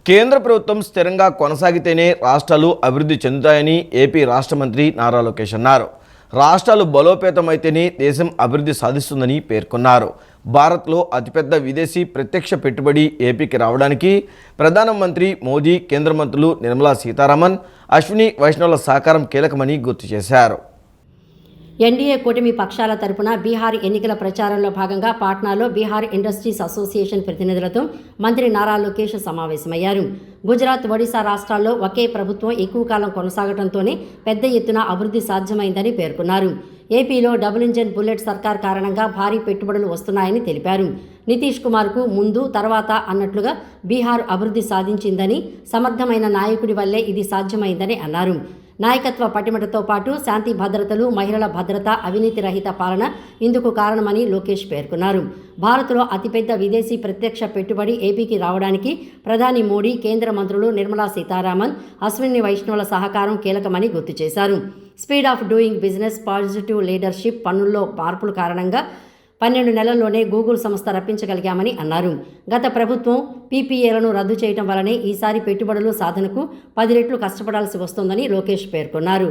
కేంద్ర ప్రభుత్వం స్థిరంగా కొనసాగితేనే రాష్ట్రాలు అభివృద్ధి చెందుతాయని ఏపీ రాష్ట్ర మంత్రి నారా లోకేష్ అన్నారు. రాష్ట్రాలు బలోపేతమైతేనే దేశం అభివృద్ధి సాధిస్తుందని పేర్కొన్నారు. భారత్లో అతిపెద్ద విదేశీ ప్రత్యక్ష పెట్టుబడి ఏపీకి రావడానికి ప్రధానమంత్రి మోదీ, కేంద్ర మంత్రులు నిర్మలా సీతారామన్, అశ్విని వైష్ణవుల సహకారం కీలకమని గుర్తు చేశారు. ఎన్డీఏ కూటమి పక్షాల తరపున బీహార్ ఎన్నికల ప్రచారంలో భాగంగా పాట్నాలో బీహార్ ఇండస్ట్రీస్ అసోసియేషన్ ప్రతినిధులతో మంత్రి నారా లోకేష్ సమావేశమయ్యారు. గుజరాత్, ఒడిశా రాష్ట్రాల్లో ఒకే ప్రభుత్వం ఎక్కువ కాలం కొనసాగడంతోనే పెద్ద ఎత్తున అభివృద్ధి సాధ్యమైందని పేర్కొన్నారు. ఏపీలో డబుల్ ఇంజన్ బుల్లెట్ సర్కార్ కారణంగా భారీ పెట్టుబడులు వస్తున్నాయని తెలిపారు. నితీష్ కుమార్కు ముందు తర్వాత అన్నట్లుగా బీహార్ అభివృద్ధి సాధించిందని, సమర్థమైన నాయకుడి వల్లే ఇది సాధ్యమైందని అన్నారు. నాయకత్వ పటిమటతో పాటు శాంతి భద్రతలు, మహిళల భద్రత, అవినీతి రహిత పాలన ఇందుకు కారణమని లోకేష్ పేర్కొన్నారు. భారత్లో అతిపెద్ద విదేశీ ప్రత్యక్ష పెట్టుబడి ఏపీకి రావడానికి ప్రధాని మోడీ, కేంద్ర మంత్రులు నిర్మలా సీతారామన్, అశ్విని వైష్ణవుల సహకారం కీలకమని గుర్తు చేశారు. Speed of doing business, positive leadership, పన్నుల్లో మార్పుల కారణంగా 12 నెలల్లోనే గూగుల్ సంస్థ రప్పించగలిగామని అన్నారు. గత ప్రభుత్వం పీపీఏలను రద్దు చేయడం వల్లనే ఈసారి పెట్టుబడుల సాధనకు 10 రెట్లు కష్టపడాల్సి వస్తోందని లోకేష్ పేర్కొన్నారు.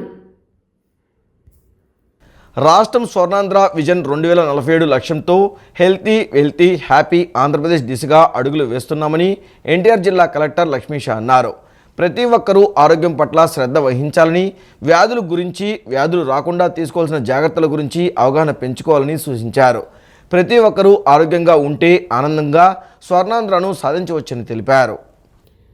రాష్ట్రం స్వర్ణాంధ్ర విజన్ 2047 లక్ష్యంతో హెల్తీ, వెల్తీ, హ్యాపీ ఆంధ్రప్రదేశ్ దిశగా అడుగులు వేస్తున్నామని ఎన్టీఆర్ జిల్లా కలెక్టర్ లక్ష్మీష అన్నారు. ప్రతి ఒక్కరూ ఆరోగ్యం పట్ల శ్రద్ధ వహించాలని, వ్యాధులు రాకుండా తీసుకోవాల్సిన జాగ్రత్తల గురించి అవగాహన పెంచుకోవాలని సూచించారు. ప్రతి ఒక్కరూ ఆరోగ్యంగా ఉంటే ఆనందంగా స్వర్ణాంధ్రను సాధించవచ్చని తెలిపారు.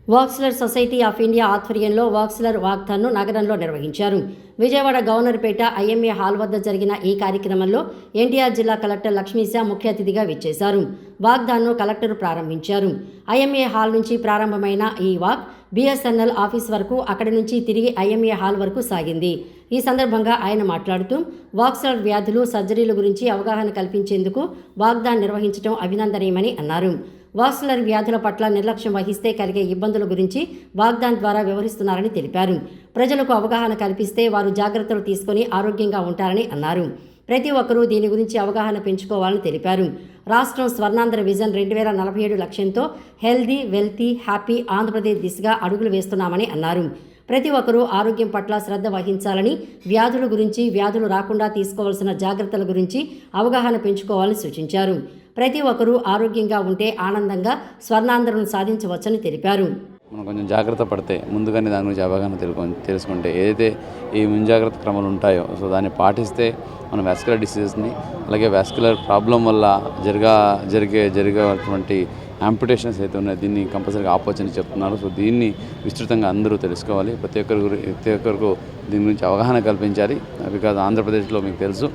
వాక్స్లర్ సొసైటీ ఆఫ్ ఇండియా ఆధ్వర్యంలో వాక్స్లర్ వాక్థాన్ను నగరంలో నిర్వహించారు. విజయవాడ గవర్నర్పేట ఐఎంఏ హాల్ వద్ద జరిగిన ఈ కార్యక్రమంలో ఎన్టీఆర్ జిల్లా కలెక్టర్ లక్ష్మీశ ముఖ్య అతిథిగా విచ్చేశారు. వాక్థాన్ను కలెక్టర్ ప్రారంభించారు. ఐఎంఏ హాల్ నుంచి ప్రారంభమైన ఈ వాక్ బిఎస్ఎన్ఎల్ ఆఫీస్ వరకు, అక్కడి నుంచి తిరిగి ఐఎంఏ హాల్ వరకు సాగింది. ఈ సందర్భంగా ఆయన మాట్లాడుతూ వాక్స్లర్ వ్యాధులు, సర్జరీల గురించి అవగాహన కల్పించేందుకు వాక్థాన్ నిర్వహించడం అభినందనీయమని అన్నారు. వాక్స్లర్ వ్యాధుల పట్ల నిర్లక్ష్యం వహిస్తే కలిగే ఇబ్బందుల గురించి వాగ్దాన్ ద్వారా వివరిస్తున్నారని తెలిపారు. ప్రజలకు అవగాహన కల్పిస్తే వారు జాగ్రత్తలు తీసుకొని ఆరోగ్యంగా ఉంటారని అన్నారు. ప్రతి ఒక్కరూ దీని గురించి అవగాహన పెంచుకోవాలని తెలిపారు. రాష్ట్రం స్వర్ణాంధ్ర విజన్ 2047 లక్ష్యంతో హెల్దీ, వెల్తీ, హ్యాపీ ఆంధ్రప్రదేశ్ దిశగా అడుగులు వేస్తున్నామని అన్నారు. ప్రతి ఒక్కరూ ఆరోగ్యం పట్ల శ్రద్ధ వహించాలని, వ్యాధుల గురించి, వ్యాధులు రాకుండా తీసుకోవాల్సిన జాగ్రత్తల గురించి అవగాహన పెంచుకోవాలని సూచించారు. ప్రతి ఒక్కరూ ఆరోగ్యంగా ఉంటే ఆనందంగా స్వర్ణాంధ్రను సాధించవచ్చని తెలిపారు. మనం కొంచెం జాగ్రత్త పడితే, ముందుగానే దాని గురించి అవగాహన తెలుసుకుంటే, ఏదైతే ఈ ముంజాగ్రత్త క్రమాలు ఉంటాయో సో దాన్ని పాటిస్తే మనం వాస్కులర్ డిసీజెస్ని, అలాగే వాస్కులర్ ప్రాబ్లం వల్ల జరిగేటువంటి యాంపిటేషన్స్ అయితే ఉన్నాయి, దీన్ని కంపల్సరీగా ఆపొచ్చని చెప్తున్నారు. సో దీన్ని విస్తృతంగా అందరూ తెలుసుకోవాలి. ప్రతి ఒక్కరికి దీని గురించి అవగాహన కల్పించాలి. బికాజ్ ఆంధ్రప్రదేశ్లో మీకు తెలుసు,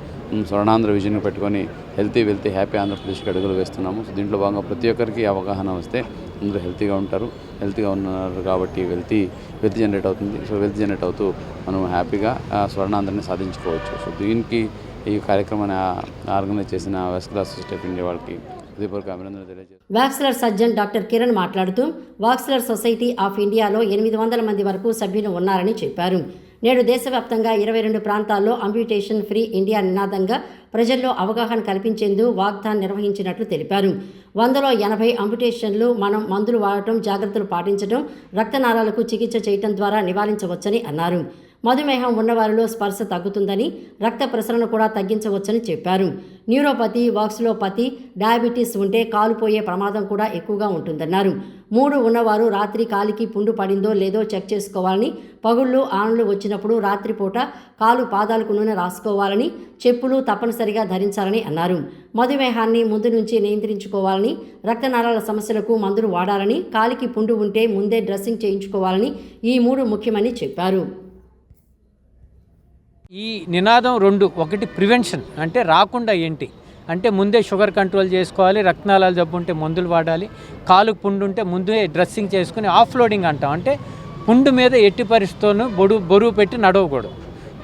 స్వర్ణాంధ్ర విజన్ పెట్టుకొని హెల్తీ, వెల్తీ, హ్యాపీ ఆంధ్రప్రదేశ్కి అడుగులు వేస్తున్నాము. సో దీంట్లో భాగంగా ప్రతి ఒక్కరికి అవగాహన వస్తే అందరూ హెల్తీగా ఉంటారు. హెల్తీగా ఉన్నారు కాబట్టి వెల్తీ జనరేట్ అవుతుంది. సో వెల్తీ జనరేట్ అవుతూ మనం హ్యాపీగా స్వర్ణాంధ్రని సాధించుకోవచ్చు. సో దీనికి ఈ కార్యక్రమాన్ని ఆర్గనైజ్ చేసిన వాస్కులర్ సొసైటీ ఆఫ్ ఇండియా వాళ్ళకి వాక్స్లర్ సర్జన్ డాక్టర్ కిరణ్ మాట్లాడుతూ వాక్స్లర్ సొసైటీ ఆఫ్ ఇండియాలో 800 మంది వరకు సభ్యులు ఉన్నారని చెప్పారు. నేడు దేశవ్యాప్తంగా 22 ప్రాంతాల్లో అంబ్యుటేషన్ ఫ్రీ ఇండియా నినాదంగా ప్రజల్లో అవగాహన కల్పించేందుకు వాగ్దాన్ నిర్వహించినట్లు తెలిపారు. 100లో 80 అంబ్యుటేషన్లు మనం మందులు వాడటం, జాగ్రత్తలు పాటించడం, రక్తనాళాలకు చికిత్స చేయటం ద్వారా నివారించవచ్చని అన్నారు. మధుమేహం ఉన్నవారిలో స్పర్శ తగ్గుతుందని, రక్త ప్రసరణ కూడా తగ్గించవచ్చని చెప్పారు. న్యూరోపతి, వాక్స్లోపతి, డయాబెటీస్ ఉంటే కాలుపోయే ప్రమాదం కూడా ఎక్కువగా ఉంటుందన్నారు. 3 ఉన్నవారు రాత్రి కాలికి పుండు పడిందో లేదో చెక్ చేసుకోవాలని, పగుళ్ళు, ఆనలు వచ్చినప్పుడు రాత్రిపూట కాలు, పాదాలకు నూనె రాసుకోవాలని, చెప్పులు తప్పనిసరిగా ధరించాలని అన్నారు. మధుమేహాన్ని ముందు నుంచి నియంత్రించుకోవాలని, రక్తనాళాల సమస్యలకు మందులు వాడాలని, కాలికి పుండు ఉంటే ముందే డ్రెస్సింగ్ చేయించుకోవాలని ఈ 3 ముఖ్యమని చెప్పారు. ఈ నినాదం 2, ఒకటి ప్రివెన్షన్ అంటే రాకుండా ఏంటి అంటే ముందే షుగర్ కంట్రోల్ చేసుకోవాలి, రక్తనాళాలు జబ్బు ఉంటే మందులు వాడాలి, కాలుకు పుండు ఉంటే ముందే డ్రెస్సింగ్ చేసుకుని ఆఫ్లోడింగ్ అంటాం, అంటే పుండు మీద ఎట్టి పరిస్థితుల్లోనూ బరువు పెట్టి నడవకూడదు.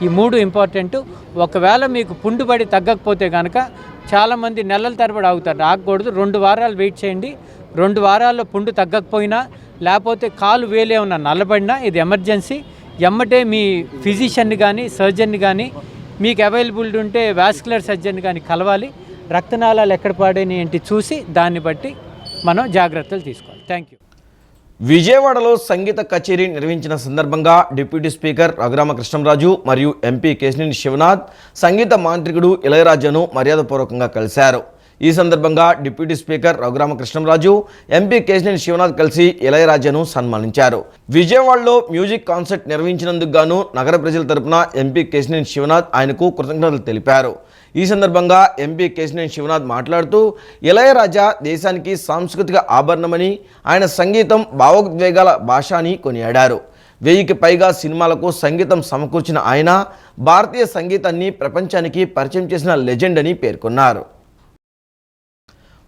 ఈ 3 ఇంపార్టెంట్. ఒకవేళ మీకు పుండు పడి తగ్గకపోతే కనుక చాలామంది నెలల తరబడి ఆగకూడదు. 2 వారాలు వెయిట్ చేయండి. 2 వారాల్లో పుండు తగ్గకపోయినా, లేకపోతే కాలు వేలేమన్నా నల్లబడినా ఇది ఎమర్జెన్సీ. ఎమ్మటే మీ ఫిజిషియన్ని కానీ, సర్జన్ని కానీ, మీకు అవైలబిలిటీ ఉంటే వాస్కులర్ సర్జన్ కానీ కలవాలి. రక్తనాళాలు ఎక్కడ పాడని ఏంటి చూసి దాన్ని బట్టి మనం జాగ్రత్తలు తీసుకోవాలి. Thank you. విజయవాడలో సంగీత కచేరీ నిర్వహించిన సందర్భంగా డిప్యూటీ స్పీకర్ రఘురామకృష్ణంరాజు మరియు ఎంపీ కేశినేని శివనాథ్ సంగీత మాంత్రికుడు ఇళయరాజాను మర్యాదపూర్వకంగా కలిశారు. ఈ సందర్భంగా deputy speaker Raghuramakrishnamraju, MP Kesineni Sivanath కలిసి ఇళయరాజాను సన్మానించారు. విజయవాడలో మ్యూజిక్ కాన్సర్ట్ నిర్వహించినందుకు గాను నగర ప్రజల తరపున ఎంపీ కేశినేని శివనాథ్ ఆయనకు కృతజ్ఞతలు తెలిపారు. ఈ సందర్భంగా ఎంపీ కేశినేని శివనాథ్ మాట్లాడుతూ ఇళయరాజా దేశానికి సాంస్కృతిక ఆభరణమని, ఆయన సంగీతం భావోద్వేగాల భాష అని కొనియాడారు. 1000కి పైగా సినిమాలకు సంగీతం సమకూర్చిన ఆయన భారతీయ సంగీతాన్ని ప్రపంచానికి పరిచయం చేసిన లెజెండ్ అని పేర్కొన్నారు.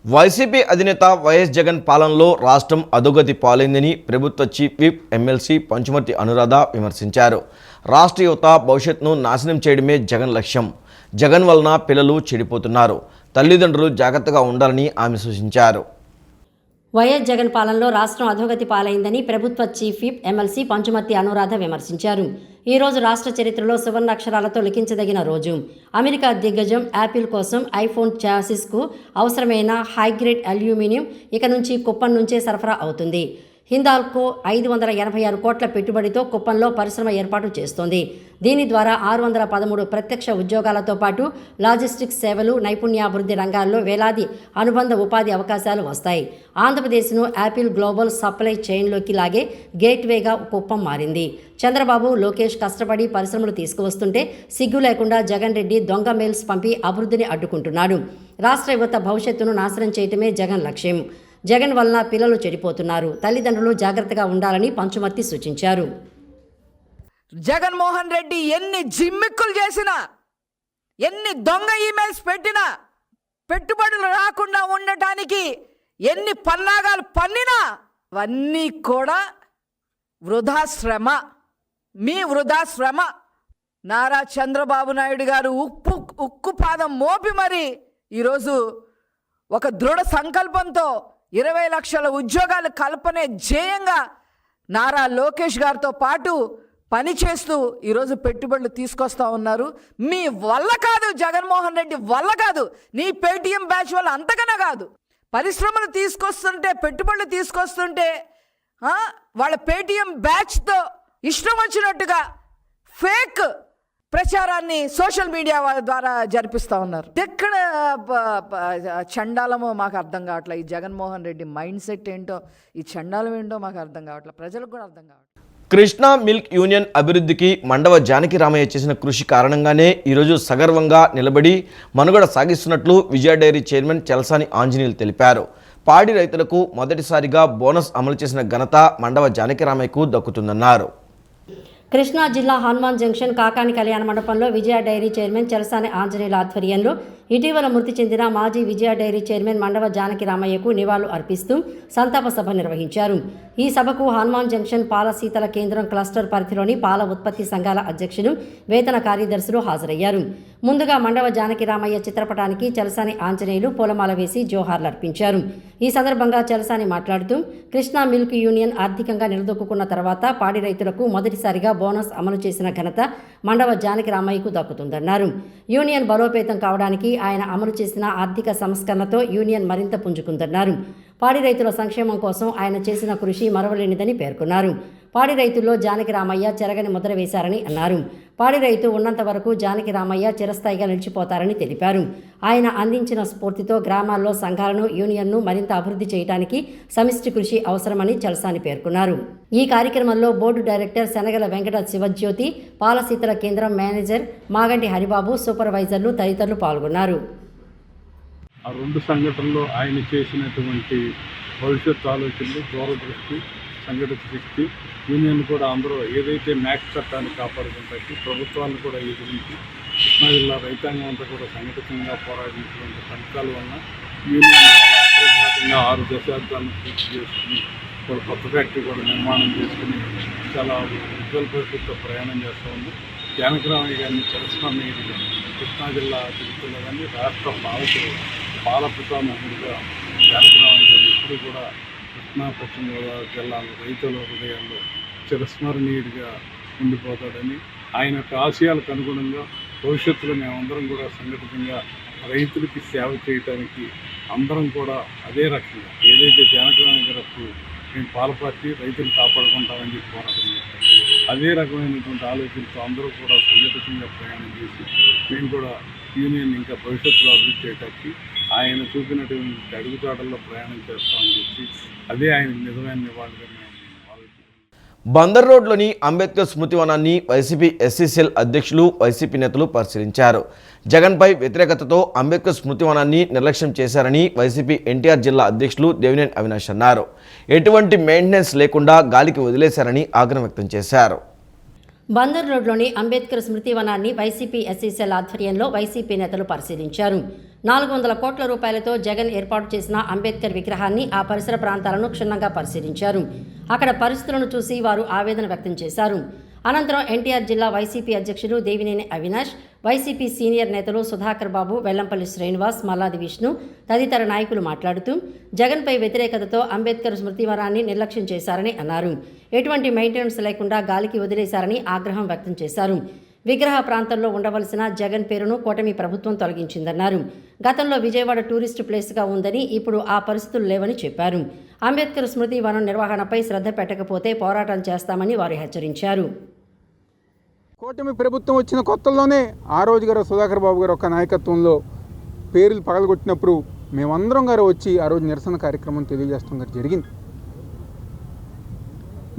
వైసీపీ అధినేత వైఎస్ జగన్ పాలనలో రాష్ట్రం అధోగతి పాలైందని ప్రభుత్వ chief whip MLC Panchumarthi Anuradha విమర్శించారు. రాష్ట్ర యువత భవిష్యత్తును నాశనం చేయడమే జగన్ లక్ష్యం. జగన్ వలన పిల్లలు చెడిపోతున్నారు. తల్లిదండ్రులు జాగ్రత్తగా ఉండాలని ఆమె సూచించారు. వైఎస్ జగన్ పాలనలో రాష్ట్రం అధోగతి పాలైందని ప్రభుత్వ chief whip MLC Panchumarthi Anuradha విమర్శించారు. ఈ రోజు రాష్ట్ర చరిత్రలో సువర్ణాక్షరాలతో లిఖించదగిన రోజు. అమెరికా దిగ్గజం యాపిల్ కోసం ఐఫోన్ చాసిస్కు అవసరమైన హైగ్రేడ్ అల్యూమినియం ఇక నుంచి కుప్పం నుంచే సరఫరా అవుతుంది. హిందాల్కో 586 కోట్ల పెట్టుబడితో కుప్పంలో పరిశ్రమ ఏర్పాటు చేస్తోంది. దీని ద్వారా 613 ప్రత్యక్ష ఉద్యోగాలతో పాటు లాజిస్టిక్స్ సేవలు, నైపుణ్యాభివృద్ధి రంగాల్లో వేలాది అనుబంధ ఉపాధి అవకాశాలు వస్తాయి. ఆంధ్రప్రదేశ్ను యాపిల్ గ్లోబల్ సప్లై చైన్లోకి లాగే గేట్వేగా కుప్పం మారింది. చంద్రబాబు, లోకేష్ కష్టపడి పరిశ్రమలు తీసుకువస్తుంటే సిగ్గు లేకుండా జగన్ రెడ్డి దొంగ మెయిల్స్ పంపి అభివృద్ధిని అడ్డుకుంటున్నాడు. రాష్ట్ర యువత భవిష్యత్తును నాశనం చేయటమే జగన్ లక్ష్యం. జగన్ వలన పిల్లలు చెడిపోతున్నారు. తల్లిదండ్రులు జాగ్రత్తగా ఉండాలని పంచుమర్తి సూచించారు. జగన్మోహన్ రెడ్డి ఎన్ని జిమ్మిక్కులు చేసినా, ఎన్ని దొంగ ఈమెయిల్స్ పెట్టినా, పెట్టుబడులు రాకుండా ఉండటానికి ఎన్ని పన్నాగాలు పన్నినా అవన్నీ కూడా వృధాశ్రమ. మీ వృధాశ్రమ. నారా చంద్రబాబు నాయుడు గారు ఉక్కు పాదం మోపి మరి ఈరోజు ఒక దృఢ సంకల్పంతో 20 లక్షల ఉద్యోగాలు కల్పనే ధ్యేయంగా నారా లోకేష్ గారితో పాటు పనిచేస్తూ ఈరోజు పెట్టుబడులు తీసుకొస్తా ఉన్నారు. మీ వల్ల కాదు, జగన్మోహన్ రెడ్డి వల్ల కాదు, నీ పేటీఎం బ్యాచ్ వల్ల అంతకన్నా కాదు. పరిశ్రమలు తీసుకొస్తుంటే, పెట్టుబడులు తీసుకొస్తుంటే వాళ్ళ పేటీఎం బ్యాచ్తో ఇష్టం వచ్చినట్టుగా ఫేక్ ప్రచారాన్ని సోషల్ మీడియా ద్వారా జరిపిస్తూ ఉన్నారు. ఎక్కడ చండాలమో మాకు అర్థం కావట్లేదు. ఈ జగన్మోహన్ రెడ్డి మైండ్ సెట్ ఏంటో, ఈ చండాలం ఏంటో మాకు అర్థం కావట్లేదు. ప్రజలకు కూడా అర్థం కావట్లేదు. కృష్ణా మిల్క్ యూనియన్ అభివృద్ధికి మండవ జానకి రామయ్య చేసిన కృషి కారణంగానే ఈరోజు సగర్వంగా నిలబడి మనుగడ సాగిస్తున్నట్లు విజయ డైరీ చైర్మన్ చలసాని ఆంజనేయులు తెలిపారు. పాడి రైతులకు మొదటిసారిగా బోనస్ అమలు చేసిన ఘనత మండవ జానకి రామయ్యకు దక్కుతుందన్నారు. కృష్ణా జిల్లా హనుమాన్ జంక్షన్ కాకాని కళ్యాణ మండపంలో విజయ డైరీ చైర్మన్ చలసాని ఆంజనేయుల ఆధ్వర్యంలో ఇటీవల మృతి చెందిన మాజీ విజయ డైరీ చైర్మన్ మండవ జానకి రామయ్యకు నివాళులు అర్పిస్తూ సంతాప సభ నిర్వహించారు. ఈ సభకు హనుమాన్ జంక్షన్ పాల శీతల కేంద్రం క్లస్టర్ పరిధిలోని పాల ఉత్పత్తి సంఘాల అధ్యక్షులు, వేతన కార్యదర్శులు హాజరయ్యారు. ముందుగా మండవ జానకి రామయ్య చిత్రపటానికి చలసాని ఆంజనేయులు పూలమాల వేసి జోహార్లు అర్పించారు. ఈ సందర్భంగా చలసాని మాట్లాడుతూ కృష్ణా మిల్క్ యూనియన్ ఆర్థికంగా నిలదొక్కున్న తర్వాత పాడి రైతులకు మొదటిసారిగా బోనస్ అమలు చేసిన ఘనత మండవ జానకి రామయ్యకు దక్కుతుందన్నారు. యూనియన్ బలోపేతం కావడానికి ఆయన అమలు చేసిన ఆర్థిక సంస్కరణతో యూనియన్ మరింత పుంజుకుందన్నారు. పాడి రైతుల సంక్షేమం కోసం ఆయన చేసిన కృషి మరవలేనిదని పేర్కొన్నారు. పాడి రైతుల్లో జానకి రామయ్య చెరగని ముద్ర వేశారని అన్నారు. పాడి రైతు ఉన్నంత వరకు జానకి రామయ్య చిరస్థాయిగా నిలిచిపోతారని తెలిపారు. ఆయన అందించిన స్ఫూర్తితో గ్రామాల్లో సంఘాలను, యూనియన్ను మరింత అభివృద్ధి చేయడానికి సమిష్టి కృషి అవసరమని చలసాని పేర్కొన్నారు. ఈ కార్యక్రమంలో బోర్డు డైరెక్టర్ శనగల వెంకట శివజ్యోతి, పాల శీతల కేంద్రం మేనేజర్ మాగంటి హరిబాబు, సూపర్వైజర్లు తదితరులు పాల్గొన్నారు. ఆ రెండు సంఘటనలో ఆయన చేసినటువంటి భవిష్యత్తు ఆలోచనలు, దూరదృష్టి, సంఘటిత శక్తి, యూనియన్ కూడా అందరూ ఏదైతే మ్యాక్స్ చట్టాన్ని కాపాడుకుంటాకి ప్రభుత్వాలను కూడా ఎదిరించి కృష్ణా జిల్లా రైతాంగం అంతా కూడా సంఘటితంగా పోరాడినటువంటి ఫలితాల వలన యూనియన్ అప్రఘాతంగా 6 దశాబ్దాలను పూర్తి చేసుకుని కూడా కొత్త ఫ్యాక్టరీ కూడా నిర్మాణం చేసుకుని చాలా ఉజ్వల పరిస్థితితో ప్రయాణం చేస్తూ ఉంది. జానకిరామయ్య గారిని చలసాని కృష్ణా జిల్లా చరిత్రలో కానీ రాష్ట్ర పాల పితామహుడిగా జానకిరామయ్య గారు ఎప్పుడు కూడా కృష్ణా పశ్చిమ గోదావరి జిల్లాలో రైతుల హృదయాల్లో చిరస్మరణీయుడిగా ఉండిపోతాడని, ఆయన యొక్క ఆశయాలకు అనుగుణంగా భవిష్యత్తులో మేమందరం కూడా సంఘటితంగా రైతులకి సేవ చేయడానికి అందరం కూడా అదే రకంగా ఏదైతే జానకిరామయ్య గారు మేము పాల పార్టీ రైతులు కాపాడుకుంటామని చెప్పి పోరాటం చేస్తాం. అదే రకమైనటువంటి ఆలోచనతో అందరూ కూడా సంఘటితంగా ప్రయాణం చేసి మేము కూడా యూనియన్ ఇంకా భవిష్యత్తులో అభివృద్ధి చేయడానికి ఆయన చూపినటువంటి అడుగుజాడల్లో ప్రయాణం చేస్తామని చెప్పి అదే ఆయన నిజమైన నివాళిగా మేము ఆలోచిస్తున్నాం. బందర్ రోడ్లోని అంబేద్కర్ స్మృతివనాన్ని వైసీపీ ఎస్సీ సెల్ అధ్యక్షులు వైసీపీ నేతలు పరిశీలించారు. జగన్పై వ్యతిరేకతతో అంబేద్కర్ స్మృతివనాన్ని నిర్లక్ష్యం చేశారని వైసీపీ ఎన్టీఆర్ జిల్లా అధ్యక్షులు దేవినేని అవినాష్ అన్నారు. ఎటువంటి మెయింటెనెన్స్ లేకుండా గాలికి వదిలేశారని ఆగ్రహం వ్యక్తం చేశారు. బందర్ రోడ్లోని అంబేద్కర్ స్మృతివనాన్ని వైసీపీ ఎస్సీ సెల్ ఆధ్వర్యంలో వైసీపీ నేతలు పరిశీలించారు. 400 కోట్ల రూపాయలతో జగన్ ఏర్పాటు చేసిన అంబేద్కర్ విగ్రహాన్ని ఆ పరిసర ప్రాంతాలను క్షుణ్ణంగా పరిశీలించారు. అక్కడ పరిస్థితులను చూసి వారు ఆవేదన వ్యక్తం చేశారు. అనంతరం ఎన్టీఆర్ జిల్లా వైసీపీ అధ్యక్షులు దేవినేని అవినాష్, వైసీపీ సీనియర్ నేతలు సుధాకర్ బాబు, వెల్లంపల్లి శ్రీనివాస్, మల్లాది విష్ణు తదితర నాయకులు మాట్లాడుతూ జగన్పై వ్యతిరేకతతో అంబేద్కర్ స్మృతివనాన్ని నిర్లక్ష్యం చేశారని అన్నారు. ఎటువంటి మెయింటెనెన్స్ లేకుండా గాలికి వదిలేశారని ఆగ్రహం వ్యక్తం చేశారు. విగ్రహ ప్రాంతంలో ఉండవలసిన జగన్ పేరును కూటమి ప్రభుత్వం తొలగించిందన్నారు. గతంలో విజయవాడ టూరిస్టు ప్లేస్గా ఉందని ఇప్పుడు ఆ పరిస్థితులు లేవని చెప్పారు. అంబేద్కర్ స్మృతి వనం నిర్వహణపై శ్రద్ధ పెట్టకపోతే పోరాటం చేస్తామని వారు హెచ్చరించారు. కూటమి ప్రభుత్వం వచ్చిన కొత్తల్లోనే ఆ రోజు గారు సుధాకర్ బాబు గారు ఒక నాయకత్వంలో పేర్లు పగలగొట్టినప్పుడు మేమందరం గారు వచ్చి ఆ రోజు నిరసన కార్యక్రమం తెలియజేస్తాం గారు జరిగింది.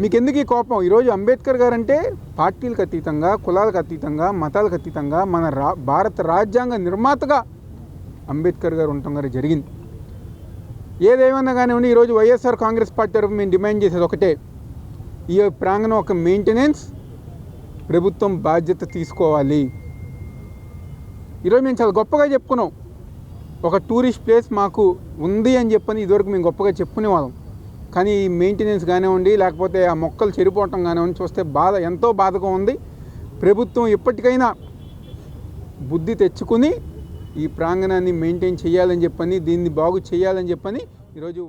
మీకు ఎందుకు ఈ కోపం? ఈరోజు అంబేద్కర్ గారు అంటే పార్టీలకు అతీతంగా, కులాలకు అతీతంగా, మతాలకు అతీతంగా మన భారత రాజ్యాంగ నిర్మాతగా అంబేద్కర్ గారు ఉండటం గారు జరిగింది. ఏదేమైనా కానివ్వండి, ఈరోజు వైఎస్ఆర్ కాంగ్రెస్ పార్టీ తరఫున మేము డిమాండ్ చేసేది ఒకటే, ఈ ప్రాంగణం ఒక మెయింటెనెన్స్ ప్రభుత్వం బాధ్యత తీసుకోవాలి. ఈరోజు మేము చాలా గొప్పగా చెప్పుకున్నాం, ఒక టూరిస్ట్ ప్లేస్ మాకు ఉంది అని చెప్పని ఇదివరకు మేము గొప్పగా చెప్పుకునేవాళ్ళం. కానీ ఈ మెయింటెనెన్స్ కానివ్వండి, లేకపోతే ఆ మొక్కలు చెడిపోవటం కానివ్వండి చూస్తే ఎంతో బాధగా ఉంది. ప్రభుత్వం ఎప్పటికైనా బుద్ధి తెచ్చుకుని ఈ ప్రాంగణాన్ని మెయింటైన్ చేయాలని చెప్పని, దీన్ని బాగు చేయాలని చెప్పని ఈరోజు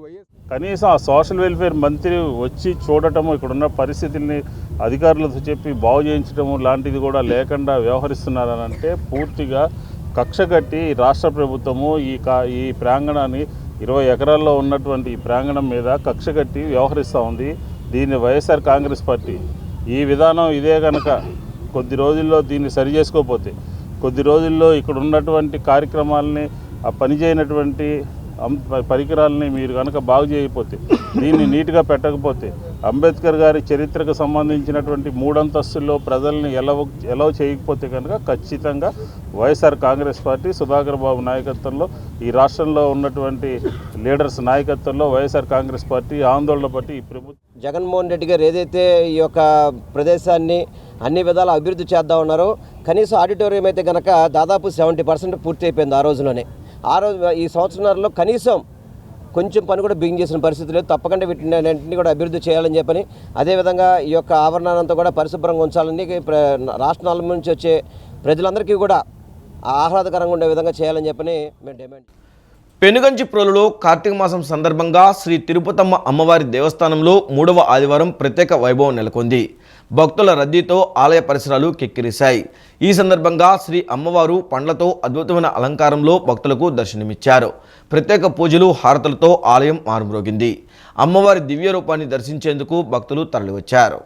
కనీసం ఆ సోషల్ వెల్ఫేర్ మంత్రి వచ్చి చూడటము, ఇక్కడున్న పరిస్థితుల్ని అధికారులతో చెప్పి బాగు చేయించడము లాంటిది కూడా లేకుండా వ్యవహరిస్తున్నారని అంటే పూర్తిగా కక్ష కట్టి రాష్ట్ర ప్రభుత్వము ఈ ప్రాంగణాన్ని 20 ఎకరాల్లో ఉన్నటువంటి ఈ ప్రాంగణం మీద కక్ష కట్టి వ్యవహరిస్తూ ఉంది. దీన్ని వైఎస్ఆర్ కాంగ్రెస్ పార్టీ ఈ విధానం ఇదే కనుక కొద్ది రోజుల్లో దీన్ని సరి చేసుకోకపోతే, కొద్ది రోజుల్లో ఇక్కడ ఉన్నటువంటి కార్యక్రమాలని ఆ పనిచేయనటువంటి పరికరాలని మీరు కనుక బాగు చేయకపోతే, దీన్ని నీట్గా పెట్టకపోతే, అంబేద్కర్ గారి చరిత్రకు సంబంధించినటువంటి 3 అంతస్తుల్లో ప్రజల్ని ఎలవ్ చేయకపోతే కనుక ఖచ్చితంగా వైఎస్ఆర్ కాంగ్రెస్ పార్టీ సుధాకర్ బాబు నాయకత్వంలో, ఈ రాష్ట్రంలో ఉన్నటువంటి లీడర్స్ నాయకత్వంలో వైఎస్ఆర్ కాంగ్రెస్ పార్టీ ఆందోళన పట్టి ఈ ప్రభుత్వం జగన్మోహన్ రెడ్డి గారు ఏదైతే ఈ యొక్క ప్రదేశాన్ని అన్ని విధాలా అభివృద్ధి చేద్దాం ఉన్నారో, కనీసం ఆడిటోరియం అయితే కనుక దాదాపు 70% పూర్తి అయిపోయింది ఆ రోజులోనే. ఈ సంవత్సరాల్లో కనీసం కొంచెం పని కూడా బిగిన్ చేసిన పరిస్థితి లేదు. తప్పకుండా వీటిని కూడా అభివృద్ధి చేయాలని చెప్పని, అదేవిధంగా ఈ యొక్క ఆవరణానంతా కూడా పరిశుభ్రంగా ఉంచాలని, రాష్ట్రాల నుంచి వచ్చే ప్రజలందరికీ కూడా ఆహ్లాదకరంగా ఉండే విధంగా చేయాలని చెప్పని మేము డిమాండ్. పెనుగంచిప్రోలులో కార్తీక మాసం సందర్భంగా శ్రీ తిరుపతమ్మ అమ్మవారి దేవస్థానంలో 3వ ఆదివారం ప్రత్యేక వైభవం నెలకొంది. భక్తుల రద్దీతో ఆలయ పరిసరాలు కిక్కిరిశాయి. ఈ సందర్భంగా శ్రీ అమ్మవారు పండ్లతో అద్భుతమైన అలంకారంలో భక్తులకు దర్శనమిచ్చారు. ప్రత్యేక పూజలు, హారతులతో ఆలయం మారుమ్రోగింది. అమ్మవారి దివ్య రూపాన్ని దర్శించేందుకు భక్తులు తరలివచ్చారు.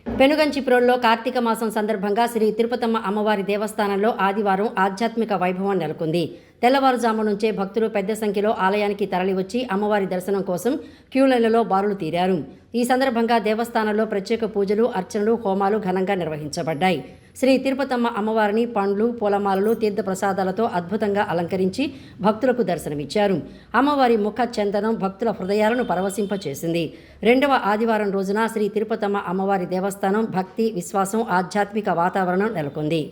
పెనుగంచిప్రోల్లో కార్తీక మాసం సందర్భంగా శ్రీ తిరుపతమ్మ అమ్మవారి దేవస్థానంలో ఆదివారం ఆధ్యాత్మిక వైభవం నెలకొంది. తెల్లవారుజాము నుంచే భక్తులు పెద్ద సంఖ్యలో ఆలయానికి తరలివచ్చి అమ్మవారి దర్శనం కోసం క్యూలైన్లలో బారులు తీరారు. ఈ సందర్భంగా దేవస్థానంలో ప్రత్యేక పూజలు, అర్చనలు, హోమాలు ఘనంగా నిర్వహించబడ్డాయి. శ్రీ తిరుపతమ్మ అమ్మవారిని పండ్లు, పూలమాలలు, తీర్థ ప్రసాదాలతో అద్భుతంగా అలంకరించి భక్తులకు దర్శనమిచ్చారు. అమ్మవారి ముఖ చందనం భక్తుల హృదయాలను పరవశింపచేసింది. 2వ ఆదివారం రోజున శ్రీ తిరుపతమ్మ అమ్మవారి దేవస్థానం భక్తి, విశ్వాసం, ఆధ్యాత్మిక వాతావరణం నెలకొంది.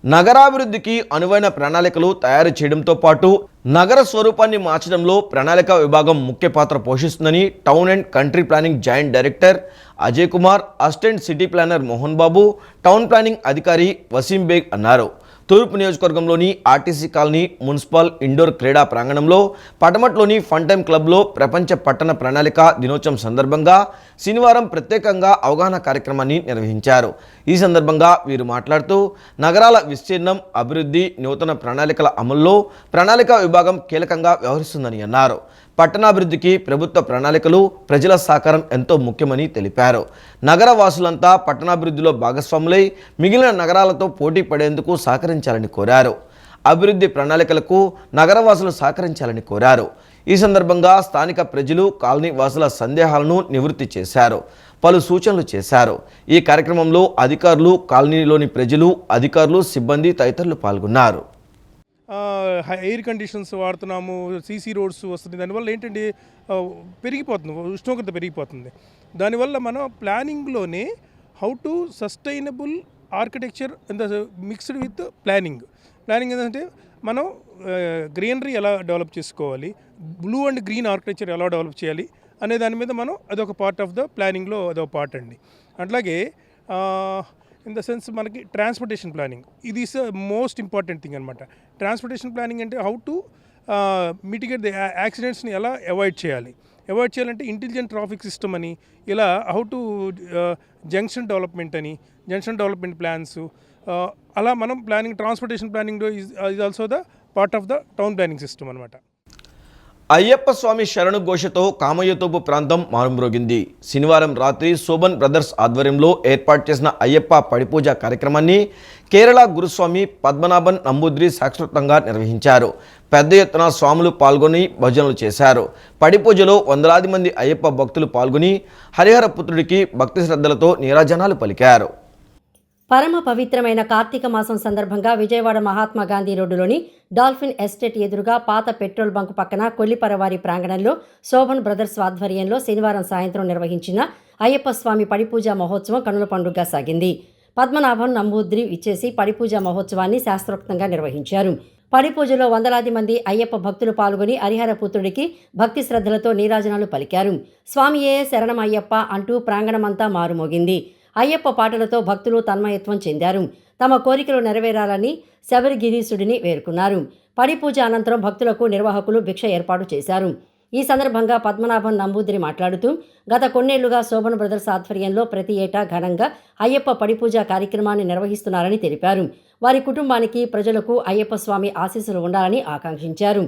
నగరాభివృద్ధికి అనువైన ప్రణాళికలు తయారు చేయడంతో పాటు నగర స్వరూపాన్ని మార్చడంలో ప్రణాళిక విభాగం ముఖ్య పాత్ర పోషిస్తుందని town and country planning joint director Ajay Kumar, assistant city planar Mohan Babu, town planning అధికారి వసీం బేగ్ అన్నారు. తూర్పు నియోజకవర్గంలోని ఆర్టీసీ కాలనీ మున్సిపల్ ఇండోర్ క్రీడా ప్రాంగణంలో పటమట్లోని ఫన్ టైమ్ క్లబ్లో ప్రపంచ పట్టణ ప్రణాళిక దినోత్సవం సందర్భంగా శనివారం ప్రత్యేకంగా అవగాహన కార్యక్రమాన్ని నిర్వహించారు. ఈ సందర్భంగా వీరు మాట్లాడుతూ నగరాల విస్తీర్ణం, అభివృద్ధి, నూతన ప్రణాళికల అమల్లో ప్రణాళిక విభాగం కీలకంగా వ్యవహరిస్తుందని అన్నారు. పట్టణాభివృద్ధికి ప్రభుత్వ ప్రణాళికలు ప్రజల సహకారం ఎంతో ముఖ్యమని తెలిపారు. నగర వాసులంతా పట్టణాభివృద్ధిలో భాగస్వాములై మిగిలిన నగరాలతో పోటీ పడేందుకు సహకరించాలని కోరారు. అభివృద్ధి ప్రణాళికలకు నగరవాసులు సహకరించాలని కోరారు. ఈ సందర్భంగా స్థానిక ప్రజలు కాలనీ వాసుల సందేహాలను నివృత్తి చేశారు. పలు సూచనలు చేశారు. ఈ కార్యక్రమంలో అధికారులు, కాలనీలోని ప్రజలు, అధికారులు, సిబ్బంది తదితరులు పాల్గొన్నారు. ఎయిర్ కండిషన్స్ వాడుతున్నాము, సీసీ రోడ్స్ వస్తుంది. దానివల్ల ఏంటంటే పెరిగిపోతుంది, ఉష్ణోగ్రత పెరిగిపోతుంది. దానివల్ల మనం ప్లానింగ్లోనే how to sustainable architecture in the mixed with planning ఏంటంటే మనం గ్రీనరీ ఎలా డెవలప్ చేసుకోవాలి, బ్లూ అండ్ గ్రీన్ ఆర్కిటెక్చర్ ఎలా డెవలప్ చేయాలి అనే దాని మీద మనం అదొక పార్ట్ ఆఫ్ ద ప్లానింగ్లో అదొక పార్ట్ అండి. అట్లాగే ఇన్ ద సెన్స్ మనకి ట్రాన్స్పోర్టేషన్ ప్లానింగ్, ఇది ఈస్ మోస్ట్ ఇంపార్టెంట్ థింగ్ అనమాట. ట్రాన్స్పోర్టేషన్ ప్లానింగ్ అంటే హౌ టు మిటిగేట్ ద యాక్సిడెంట్స్ని ఎలా అవాయిడ్ చేయాలంటే ఇంటెలిజెంట్ ట్రాఫిక్ సిస్టమ్ అని, ఇలా how to junction development plans, అలా మనం ట్రాన్స్పోర్టేషన్ ప్లానింగ్లో is also the part of the town planning system అనమాట. అయ్యప్ప స్వామి శరణు ఘోషతో కామయ్యతోపు ప్రాంతం మారుమ్రోగింది. శనివారం రాత్రి శోభన్ బ్రదర్స్ ఆధ్వర్యంలో ఏర్పాటు చేసిన అయ్యప్ప పడిపూజ కార్యక్రమాన్ని కేరళ గురుస్వామి పద్మనాభన్ నంబూద్రి శాస్త్రోక్తంగా నిర్వహించారు. పెద్ద ఎత్తున స్వాములు పాల్గొని భజనలు చేశారు. పడిపూజలో వందలాది మంది అయ్యప్ప భక్తులు పాల్గొని హరిహర పుత్రుడికి భక్తి శ్రద్ధలతో నీరాజనాలు పలికారు. పరమ పవిత్రమైన కార్తీక మాసం సందర్భంగా విజయవాడ మహాత్మా గాంధీ రోడ్డులోని డాల్ఫిన్ ఎస్టేట్ ఎదురుగా పాత పెట్రోల్ బంకు పక్కన కొల్లిపరవారి ప్రాంగణంలో శోభన్ బ్రదర్స్ ఆధ్వర్యంలో శనివారం సాయంత్రం నిర్వహించిన అయ్యప్ప స్వామి పడిపూజ మహోత్సవం కనుల పండుగగా సాగింది. పద్మనాభన్ నంబూద్రి ఇచ్చేసి పడిపూజ మహోత్సవాన్ని శాస్త్రోక్తంగా నిర్వహించారు. పడిపూజలో వందలాది మంది అయ్యప్ప భక్తులు పాల్గొని హరిహర పుత్రుడికి భక్తి శ్రద్ధలతో నీరాజనాలు పలికారు. స్వామియే శరణమయ్యప్ప అంటూ ప్రాంగణమంతా మారుమోగింది. అయ్యప్ప పాటలతో భక్తులు తన్మయత్వం చెందారు. తమ కోరికలు నెరవేరాలని శబరిగిరీశుడిని వేడుకున్నారు. పడిపూజ అనంతరం భక్తులకు నిర్వాహకులు భిక్ష ఏర్పాటు చేశారు. ఈ సందర్భంగా పద్మనాభన్ నంబూద్రి మాట్లాడుతూ గత కొన్నేళ్లుగా శోభన్ బ్రదర్స్ ఆధ్వర్యంలో ప్రతి ఏటా ఘనంగా అయ్యప్ప పడిపూజ కార్యక్రమాన్ని నిర్వహిస్తున్నారని తెలిపారు. వారి కుటుంబానికి, ప్రజలకు అయ్యప్ప స్వామి ఆశీస్సులు ఉండాలని ఆకాంక్షించారు.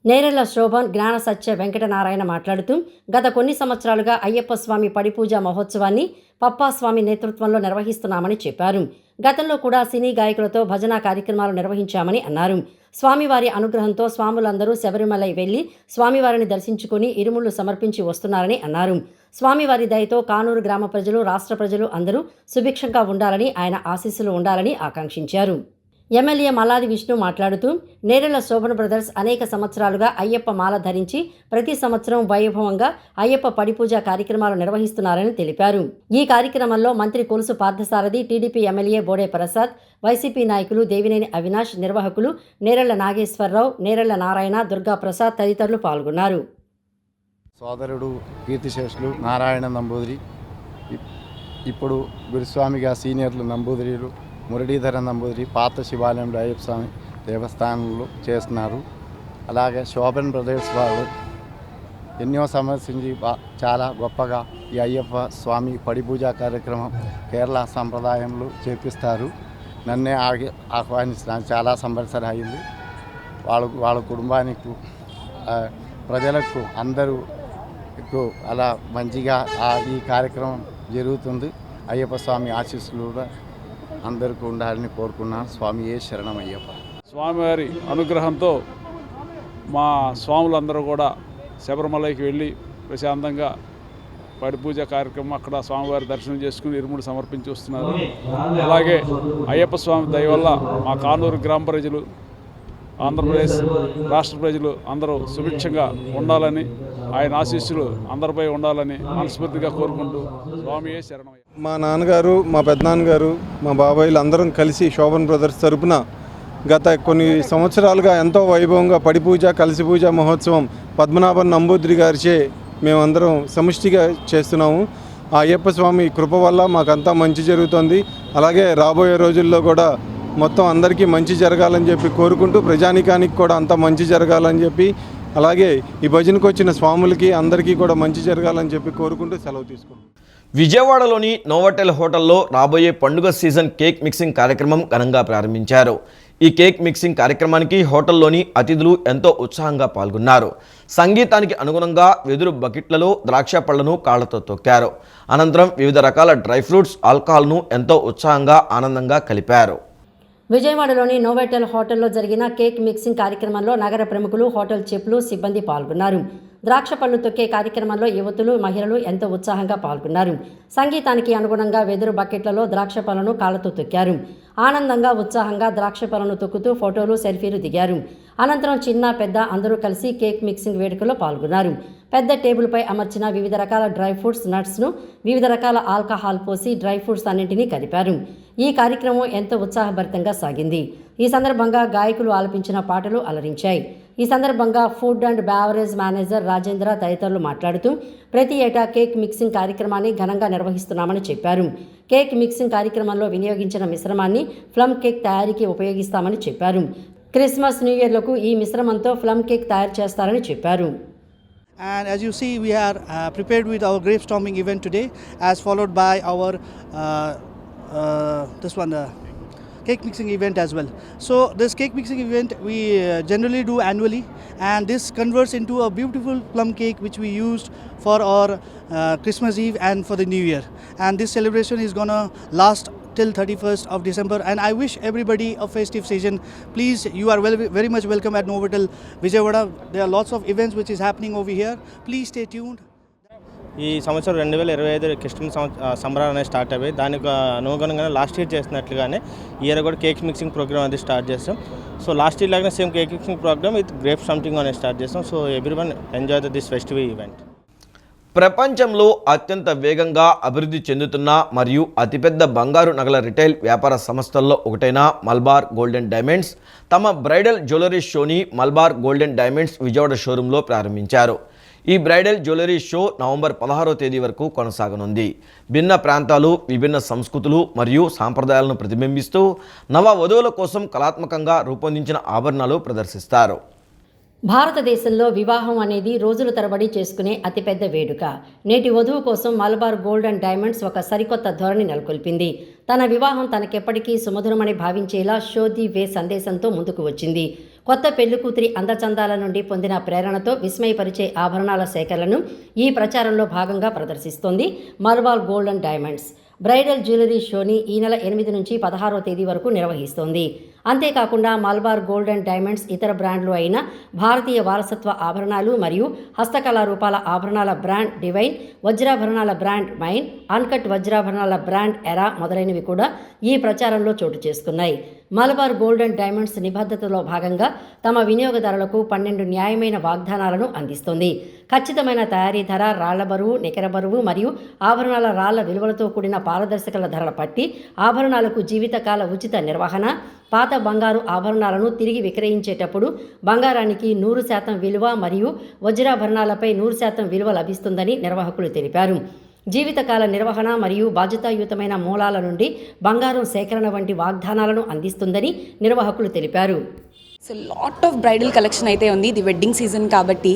నేరెళ్ల శోభన్ జ్ఞాన సత్య వెంకటనారాయణ మాట్లాడుతూ గత కొన్ని సంవత్సరాలుగా అయ్యప్ప స్వామి పడిపూజ మహోత్సవాన్ని పప్పాస్వామి నేతృత్వంలో నిర్వహిస్తున్నామని చెప్పారు. గతంలో కూడా సినీ గాయకులతో భజన కార్యక్రమాలు నిర్వహించామని అన్నారు. స్వామివారి అనుగ్రహంతో స్వాములందరూ శబరిమల వెళ్లి స్వామివారిని దర్శించుకుని ఇరుముళ్లు సమర్పించి వస్తున్నారని అన్నారు. స్వామివారి దయతో కానూరు గ్రామ ప్రజలు, రాష్ట్ర ప్రజలు అందరూ సుభిక్షంగా ఉండాలని, ఆయన ఆశీస్సులు ఉండాలని ఆకాంక్షించారు. ఎమ్మెల్యే మల్లాది విష్ణు మాట్లాడుతూ నేరెళ్ల శోభన్ బ్రదర్స్ అనేక సంవత్సరాలుగా అయ్యప్ప మాల ధరించి ప్రతి సంవత్సరం వైభవంగా అయ్యప్ప పడిపూజ కార్యక్రమాలు నిర్వహిస్తున్నారని తెలిపారు. ఈ కార్యక్రమంలో మంత్రి Kolusu Parthasarathy, TDP MLA Bode Prasad, YCP నాయకులు దేవినేని అవినాష్, నిర్వాహకులు నేరెళ్ల నాగేశ్వరరావు, నేరెళ్ల నారాయణ, దుర్గా ప్రసాద్ తదితరులు పాల్గొన్నారు. సోదరుడు కీర్తిశేషులు నారాయణ నంబూదిరి, ఇప్పుడు గురుస్వామిగా సీనియర్లు నంబూదిరిలు మురళీధర నంబూదిరి పాత శివాలయంలో అయ్యప్ప స్వామి దేవస్థానంలో చేస్తున్నారు. అలాగే శోభన్ బ్రదర్స్ వారు ఎన్నో సంవత్సరించి చాలా గొప్పగా ఈ అయ్యప్ప స్వామి పడిపూజ కార్యక్రమం కేరళ సంప్రదాయంలో చేపిస్తారు. నన్నే ఆహ్వానిస్తున్నాను. చాలా సంవత్సరం అయింది. వాళ్ళ కుటుంబానికి, ప్రజలకు అందరూ అలా మంచిగా ఈ కార్యక్రమం జరుగుతుంది. అయ్యప్ప స్వామి ఆశీస్సులు కూడా అందరికీ ఉండాలని కోరుకున్నాను. స్వామియే శరణమయ్యప్ప. స్వామివారి అనుగ్రహంతో మా స్వాములందరూ కూడా శబరిమలకి వెళ్ళి ప్రశాంతంగా పడిపూజ కార్యక్రమం అక్కడ స్వామివారి దర్శనం చేసుకుని ఇరుముడు సమర్పించి వస్తున్నారు. అలాగే అయ్యప్ప స్వామి దయ వల్ల మా కానూరు గ్రామ ప్రజలు, ఆంధ్రప్రదేశ్ రాష్ట్ర ప్రజలు అందరూ సుభిక్షంగా ఉండాలని, ఆయన ఆశీస్సులు అందరిపై ఉండాలని మనస్ఫూర్తిగా కోరుకుంటూ స్వామియే శరణమయ్య. మా నాన్నగారు, మా పెద్దనాన్నగారు, మా బాబాయిలు అందరం కలిసి శోభన్ బ్రదర్స్ తరపున గత కొన్ని సంవత్సరాలుగా ఎంతో వైభవంగా పడిపూజ, కలిసి పూజ మహోత్సవం పద్మనాభన్ నంబూద్రి గారిచే మేమందరం సమిష్టిగా చేస్తున్నాము. ఆ అయ్యప్ప స్వామి కృప వల్ల మాకంతా మంచి జరుగుతుంది. అలాగే రాబోయే రోజుల్లో కూడా మొత్తం అందరికీ మంచి జరగాలని చెప్పి కోరుకుంటూ, ప్రజానికానికి కూడా అంతా మంచి జరగాలని చెప్పి, అలాగే ఈ భజనకు వచ్చిన స్వాములకి అందరికీ కూడా మంచి జరగాలని చెప్పి కోరుకుంటూ సెలవు తీసుకుంటాం. విజయవాడలోని నోవాటెల్ హోటల్లో రాబోయే పండుగ సీజన్ కేక్ మిక్సింగ్ కార్యక్రమం ఘనంగా ప్రారంభించారు. ఈ కేక్ మిక్సింగ్ కార్యక్రమానికి హోటల్లోని అతిథులు ఎంతో ఉత్సాహంగా పాల్గొన్నారు. సంగీతానికి అనుగుణంగా వెదురు బకెట్లలో ద్రాక్ష పళ్లను కాళ్లతో తొక్కారు. అనంతరం వివిధ రకాల డ్రై ఫ్రూట్స్, ఆల్కహాల్ను ఎంతో ఉత్సాహంగా ఆనందంగా కలిపారు. విజయవాడలోని నోవెటల్ హోటల్లో జరిగిన కేక్ మిక్సింగ్ కార్యక్రమంలో నగర ప్రముఖులు, హోటల్ చెఫ్లు, సిబ్బంది పాల్గొన్నారు. ద్రాక్ష పళ్ళు తొక్కే కార్యక్రమంలో యువతులు, మహిళలు ఎంతో ఉత్సాహంగా పాల్గొన్నారు. సంగీతానికి అనుగుణంగా వెదురు బకెట్లలో ద్రాక్ష పళ్ళను కాళ్లతో తొక్కారు. ఆనందంగా, ఉత్సాహంగా ద్రాక్ష పళ్ళను తొక్కుతూ ఫోటోలు, సెల్ఫీలు దిగారు. అనంతరం చిన్న, పెద్ద అందరూ కలిసి కేక్ మిక్సింగ్ వేడుకలో పాల్గొన్నారు. పెద్ద టేబుల్పై అమర్చిన వివిధ రకాల డ్రై ఫ్రూట్స్, నట్స్ను వివిధ రకాల ఆల్కహాల్ పోసి డ్రై ఫ్రూట్స్ అన్నింటినీ కలిపారు. ఈ కార్యక్రమం ఎంతో ఉత్సాహభరితంగా సాగింది. ఈ సందర్భంగా గాయకులు ఆలపించిన పాటలు అలరించాయి. ఈ సందర్భంగా food and beverage manager Rajendra తదితరులు మాట్లాడుతూ ప్రతి ఏటా కేక్ మిక్సింగ్ కార్యక్రమాన్ని ఘనంగా నిర్వహిస్తున్నామని చెప్పారు. కేక్ మిక్సింగ్ కార్యక్రమంలో వినియోగించిన మిశ్రమాన్ని ప్లమ్ కేక్ తయారీకి ఉపయోగిస్తామని చెప్పారు. క్రిస్మస్, న్యూ ఇయర్లకు ఈ మిశ్రమంతో ప్లమ్ కేక్ తయారు చేస్తారని చెప్పారు. And as you see, we are prepared with our grape storming event today, as followed by our cake mixing event as well. So this cake mixing event we generally do annually, and this converts into a beautiful plum cake which we used for our Christmas Eve and for the New Year. And this celebration is gonna last till 31st of December, and I wish everybody a festive season. Please, you are very much welcome at Novotel Vijayawada. There are lots of events which is happening over here. Please stay tuned. ఈ సంవత్సరం 2025 Christmas సంబరాలు అనేవి start అయ్యాయి. దానికి అనుగుణంగానే last year చేసినట్లుగానే year కూడా cake mixing programme అది స్టార్ట్ చేస్తాం. సో లాస్ట్ ఇయర్ లాగానే same cake mixing programme with grape something అనేది స్టార్ట్ చేస్తాం. So everyone enjoy this festival event. ప్రపంచంలో అత్యంత వేగంగా అభివృద్ధి చెందుతున్న మరియు అతిపెద్ద బంగారు నగల రిటైల్ వ్యాపార సంస్థల్లో ఒకటైన మల్బార్ గోల్డెన్ డైమండ్స్ తమ బ్రైడల్ జ్యువెలరీ షోని మల్బార్ గోల్డెన్ డైమండ్స్ విజయవాడ షోరూంలో ప్రారంభించారు. ఈ బ్రైడల్ జ్యువెలరీ షో నవంబర్ 16వ తేదీ వరకు కొనసాగనుంది. భిన్న ప్రాంతాలు, విభిన్న సంస్కృతులు మరియు సాంప్రదాయాలను ప్రతిబింబిస్తూ నవ వధువుల కోసం కళాత్మకంగా రూపొందించిన ఆభరణాలు ప్రదర్శిస్తారు. భారతదేశంలో వివాహం అనేది రోజుల తరబడి చేసుకునే అతిపెద్ద వేడుక. నేటి వధువు కోసం మలబార్ గోల్డ్ అండ్ డైమండ్స్ ఒక సరికొత్త ధోరణి నెలకొల్పింది. తన వివాహం తనకెప్పటికీ సుమధురమని భావించేలా షో ది వే సందేశంతో ముందుకు వచ్చింది. కొత్త పెళ్లికూతురి అందచందాల నుండి పొందిన ప్రేరణతో విస్మయపరిచే ఆభరణాల సేకరణను ఈ ప్రచారంలో భాగంగా ప్రదర్శిస్తోంది Malabar gold and diamonds. Bridal jewellery షోని ఈ నెల 8 నుంచి 16వ తేదీ వరకు నిర్వహిస్తోంది. అంతేకాకుండా మలబార్ గోల్డ్ అండ్ డైమండ్స్ ఇతర బ్రాండ్లు అయిన భారతీయ వారసత్వ ఆభరణాలు మరియు హస్తకళా రూపాల ఆభరణాల బ్రాండ్ డివైన్, వజ్రాభరణాల బ్రాండ్ మైన్, అన్కట్ వజ్రాభరణాల బ్రాండ్ ఎరా మొదలైనవి కూడా ఈ ప్రచారంలో చోటు చేసుకున్నాయి. మలబార్ గోల్డ్ అండ్ డైమండ్స్ నిబద్ధతలో భాగంగా తమ వినియోగదారులకు 12 న్యాయమైన వాగ్దానాలను అందిస్తోంది. ఖచ్చితమైన తయారీ ధర, రాళ్ల బరువు, నికర బరువు మరియు ఆభరణాల రాళ్ల విలువలతో కూడిన పారదర్శకల ధరల పట్టి, ఆభరణాలకు జీవితకాల ఉచిత నిర్వహణ, పాత బంగారు ఆభరణాలను తిరిగి విక్రయించేటప్పుడు బంగారానికి 100% విలువ మరియు వజ్రాభరణాలపై 100% విలువ లభిస్తుందని నిర్వాహకులు తెలిపారు. జీవితకాల నిర్వహణ మరియు బాధ్యతాయుతమైన మూలాల నుండి బంగారం సేకరణ వంటి వాగ్దానాలను అందిస్తుందని నిర్వాహకులు తెలిపారు. So lot of bridal collection అయితే ఉంది. ఇది వెడ్డింగ్ సీజన్ కాబట్టి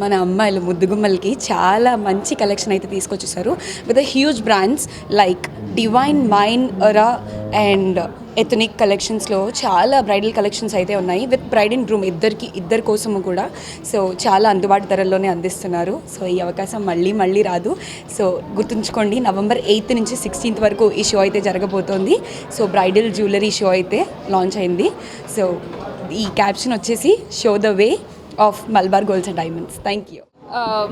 మన అమ్మాయిలు ముద్దుగుమ్మలకి చాలా మంచి కలెక్షన్ అయితే తీసుకొచ్చేసారు with huge brands like Divine, Mine, Era and ethnic కలెక్షన్స్లో చాలా బ్రైడల్ కలెక్షన్స్ అయితే ఉన్నాయి విత్ బ్రైడ్ అండ్ గ్రూమ్ ఇద్దరి కోసము కూడా. సో చాలా అందుబాటు ధరల్లోనే అందిస్తున్నారు. సో ఈ అవకాశం మళ్ళీ రాదు. సో గుర్తుంచుకోండి, నవంబర్ 8 నుంచి 16 వరకు ఈ షో అయితే జరగబోతోంది. సో బ్రైడల్ జ్యువెలరీ షో అయితే లాంచ్ అయింది. సో ఈ క్యాప్షన్ వచ్చేసి show the way of Malabar golds and diamonds. Thank you.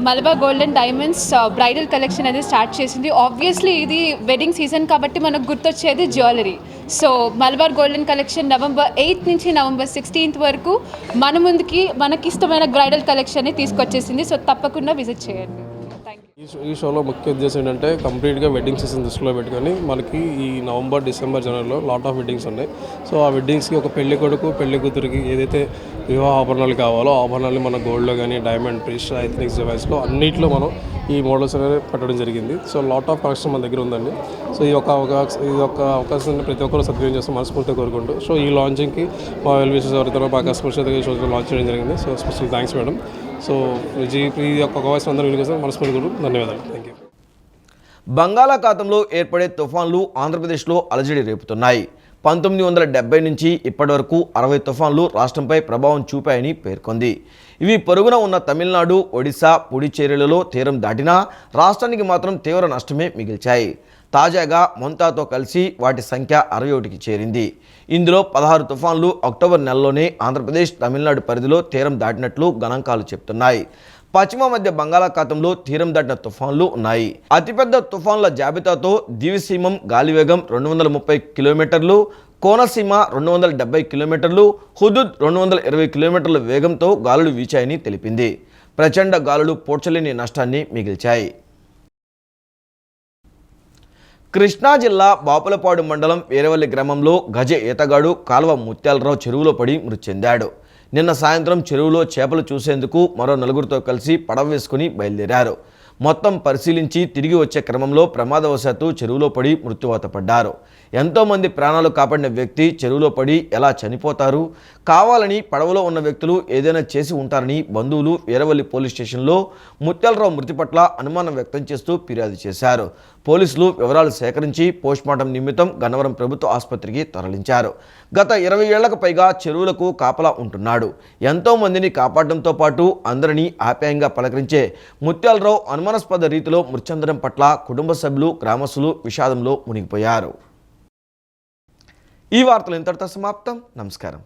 Malabar gold and diamonds bridal collection అనేది స్టార్ట్ చేసింది. ఆబ్వియస్లీ ఇది వెడ్డింగ్ సీజన్ కాబట్టి మనకు గుర్తొచ్చేది jewellery. So Malabar golden collection November 8 నుంచి నవంబర్ 16 వరకు మన ముందుకి మనకి ఇష్టమైన బ్రైడల్ కలెక్షన్ని తీసుకొచ్చేసింది. సో తప్పకుండా విజిట్ చేయండి. ఈ షోలో ముఖ్య ఉద్దేశం ఏంటంటే కంప్లీట్గా వెడ్డింగ్ సీజన్ దృష్టిలో పెట్టుకొని మనకి ఈ నవంబర్, డిసెంబర్, జనవరిలో లాట్ ఆఫ్ వెడ్డింగ్స్ ఉన్నాయి. సో ఆ వెడ్డింగ్స్కి ఒక పెళ్లి కొడుకు, పెళ్లి కూతురికి ఏదైతే వివాహ ఆభరణాలు కావాలో ఆభరణాలు మన గోల్డ్లో కానీ, డైమండ్, ప్రీషియస్, ఎథనిక్స్ డివైస్లో అన్నింటిలో మనం ఈ మోడల్స్ అనేది పెట్టడం జరిగింది. సో లాట్ ఆఫ్ కలెక్షన్ మన దగ్గర ఉందండి. సో ఈ యొక్క అవకాశాన్ని ప్రతి ఒక్కరు సద్వినియోగం చేస్తాం మనస్ఫూర్తిగా కోరుకుంటూ. సో ఈ లాంచింగ్కి మా వెల్ విషెస్ ఎవరితో మా కస్టమర్స్ షో లాంచ్ చేయడం జరిగింది. So special thanks madam. So ఈ యొక్క అవకాశం అందరూ వినియోగిస్తాం మనస్ఫూర్తిగా ధన్యవాదాలు. Thank you. బంగాళాఖాతంలో ఏర్పడే తుఫాన్లు ఆంధ్రప్రదేశ్లో అలజడి రేపుతున్నాయి. 1970 నుంచి ఇప్పటి వరకు 60 తుఫాన్లు రాష్ట్రంపై ప్రభావం చూపాయని పేర్కొంది. ఇవి పొరుగున ఉన్న తమిళనాడు, ఒడిశా, పుడుచ్చేరిలలో తీరం దాటినా రాష్ట్రానికి మాత్రం తీవ్ర నష్టమే మిగిల్చాయి. తాజాగా మొంతాతో కలిసి వాటి సంఖ్య 61కి చేరింది. ఇందులో 16 తుఫాన్లు అక్టోబర్ నెలలోనే ఆంధ్రప్రదేశ్, తమిళనాడు పరిధిలో తీరం దాటినట్లు గణాంకాలు చెప్తున్నాయి. పశ్చిమ మధ్య బంగాళాఖాతంలో తీరం దాటిన తుఫాన్లు ఉన్నాయి. అతిపెద్ద తుఫాన్ల జాబితాతో దివిసీమం గాలివేగం 230 కిలోమీటర్లు, కోనసీమ 270 కిలోమీటర్లు, హుదుద్ 220 కిలోమీటర్ల వేగంతో గాలులు వీచాయని తెలిపింది. ప్రచండ గాలులు పోడ్చలేని నష్టాన్ని మిగిల్చాయి. కృష్ణా జిల్లా బాపులపాడు మండలం వీరవల్లి గ్రామంలో గజ ఈతగాడు కాల్వ ముత్యాలరావు చెరువులో పడి మృతి చెందాడు. నిన్న సాయంత్రం చెరువులో చేపలు చూసేందుకు మరో నలుగురితో కలిసి పడవ వేసుకుని బయలుదేరారు. మొత్తం పరిశీలించి తిరిగి వచ్చే క్రమంలో ప్రమాదవశాత్తు చెరువులో పడి మృత్యువాత పడ్డారు. ఎంతోమంది ప్రాణాలు కాపాడిన వ్యక్తి చెరువులో పడి ఎలా చనిపోతారు? కావాలని పడవలో ఉన్న వ్యక్తులు ఏదైనా చేసి ఉంటారని బంధువులు వీరవల్లి పోలీస్ స్టేషన్లో ముత్యాలరావు మృతి పట్ల అనుమానం వ్యక్తం చేస్తూ ఫిర్యాదు చేశారు. పోలీసులు వివరాలు సేకరించి పోస్టుమార్టం నిమిత్తం గన్నవరం ప్రభుత్వ ఆసుపత్రికి తరలించారు. గత 20 ఏళ్లకు పైగా చెరువులకు కాపలా ఉంటున్నాడు. ఎంతోమందిని కాపాడడంతో పాటు అందరినీ ఆప్యాయంగా పలకరించే ముత్యాలరావు అనుమానాస్పద రీతిలో మృతి చెందడం పట్ల కుటుంబ సభ్యులు, గ్రామస్తులు విషాదంలో మునిగిపోయారు. ఈ వార్తలు ఇంతటితో సమాప్తం. నమస్కారం.